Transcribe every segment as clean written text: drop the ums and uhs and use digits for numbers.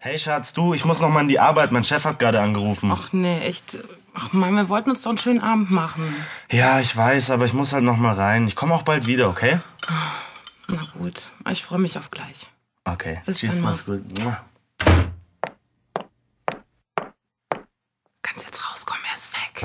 Hey Schatz, du, ich muss noch mal in die Arbeit. Mein Chef hat gerade angerufen. Ach nee, echt. Ach Mann, wir wollten uns doch einen schönen Abend machen. Ja, ich weiß, aber ich muss halt noch mal rein. Ich komme auch bald wieder, okay? Na gut, ich freue mich auf gleich. Okay, bis tschüss, dann. mach's gut. Kannst jetzt rauskommen, er ist weg.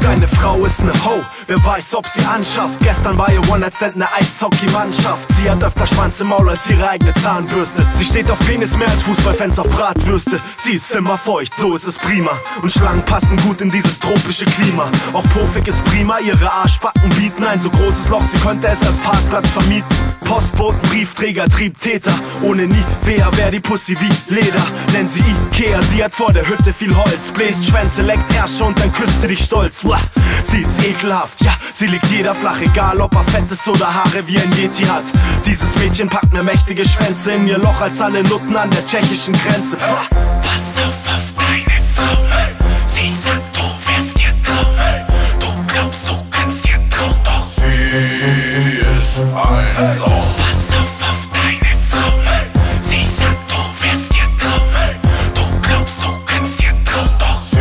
Deine Frau ist ne Ho, wer weiß, ob sie anschafft. Gestern war ihr One-Night-Stand ne Eishockey-Mannschaft. Sie hat öfter Schwanz im Maul als ihre eigene Zahnbürste. Sie steht auf Penis mehr als Fußballfans auf Bratwürste. Sie ist immer feucht, so ist es prima. Und Schlangen passen gut in dieses tropische Klima. Auch Pofik ist prima, ihre Arschbacken bieten ein so großes Loch, sie könnte es als Parkplatz vermieten. Postboten, Briefträger, Triebtäter. Ohne Nivea wär die Pussy wie Leder. Nenn sie Ikea, sie hat vor der Hütte viel Holz. Bläst Schwänze, leckt Ärsche und dann küsst sie dich stolz. Uah, sie ist ekelhaft, ja, sie liegt jeder flach. Egal ob er fett ist oder Haare wie ein Yeti hat. Dieses Mädchen packt ne mächtige Schwänze in ihr Loch als alle Nutten an der tschechischen Grenze. Pass auf deine Frau, sie sagt, du wärst dir trau. Du glaubst, du kannst dir trauen, doch sie ist ein Loch. Pass auf deine Frau, sie sagt, du wärst dir trau. Du glaubst, du kannst dir trauen, doch sie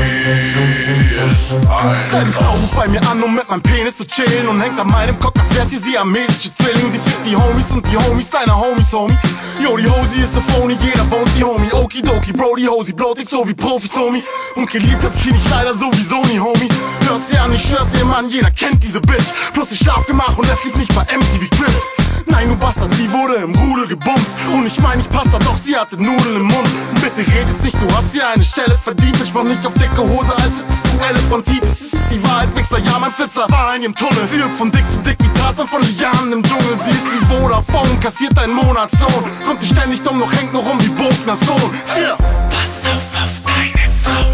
ist ein Deine Frau ruft bei mir an, um mit meinem Penis zu chillen und hängt an meinem Cock, als wär sie siamesische Zwilling. Sie fickt die Homies und die Homies deiner Homies, Homie. Yo, die Hosie ist so phony, jeder bones die Homie. Okidoki, Bro, die Hosie bloß ich so wie Profis, Homie. Und geliebt hat sie dich leider sowieso nie, Homie. Hörst dir an, ich schwör's dir, Mann, jeder kennt diese Bitch. Plus ich Schlaf gemacht und es lief nicht bei MTV Cribs. Nein, du Bastard, sie wurde im Rudel gebumst. Und ich mein, ich pass da, doch sie hatte Nudeln im Mund. Und bitte red jetzt nicht, du hast hier eine Schelle verdient. Ich mach nicht auf dicke Hose, als hättest du Elefantitis. Es ist die Wahrheit, Wichser, ja, mein Flitzer war in ihrem Tunnel. Sie hüpft von dick zu dick wie Tarzan von Lianen im Dschungel. Sie ist wie Vodafone, kassiert einen Monatslohn. Kommt nicht ständig dumm, noch hängt noch um wie Bogner Sohn. Yeah. Pass auf deine Frau,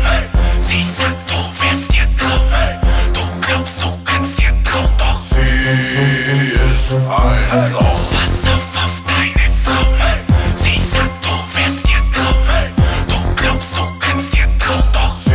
sie sagt, du wärst dir trau. Du glaubst, du kannst dir trauen, doch sie ist ein Loch. Pass auf deine Frau, sie sagt, du wärst dir trau. Du glaubst, du kannst dir trauen, doch sie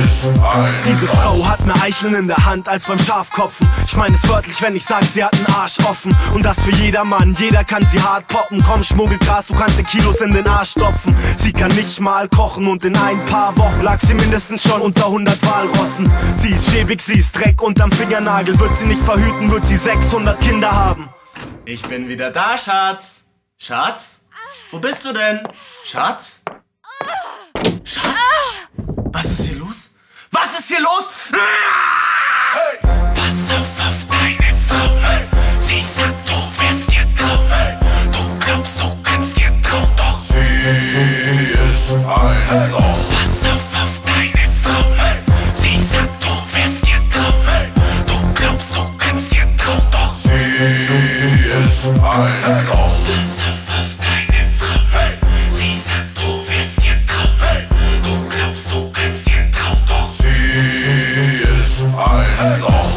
ist ein Diese Frau hat mehr Eicheln in der Hand als beim Schafkopfen. Ich meine es wörtlich, wenn ich sag, sie hat einen Arsch offen. Und das für jedermann, jeder kann sie hart poppen. Komm, schmuggel Gras, du kannst dir Kilos in den Arsch stopfen. Sie kann nicht mal kochen und in ein paar Wochen lag sie mindestens schon unter 100 Walrossen. Sie ist schäbig, sie ist Dreck unterm Fingernagel. Wird sie nicht verhüten, wird sie 600 Kinder haben. Ich bin wieder da, Schatz. Schatz? Wo bist du denn? Schatz? Schatz? Was ist hier los? Was ist hier los? Pass auf deine Frau, sie sagt, du wärst dir trau. Du glaubst, du kannst dir trauen, doch sie ist ein Loch. Pass auf deine Frau, sie sagt, du wärst dir trau. Du glaubst, du kannst dir trauen, doch sie ist ein Loch. Pass auf deine Frau, sie sagt, du wärst dir trau. Du glaubst, du kannst dir trauen, doch sie ist ein Loch.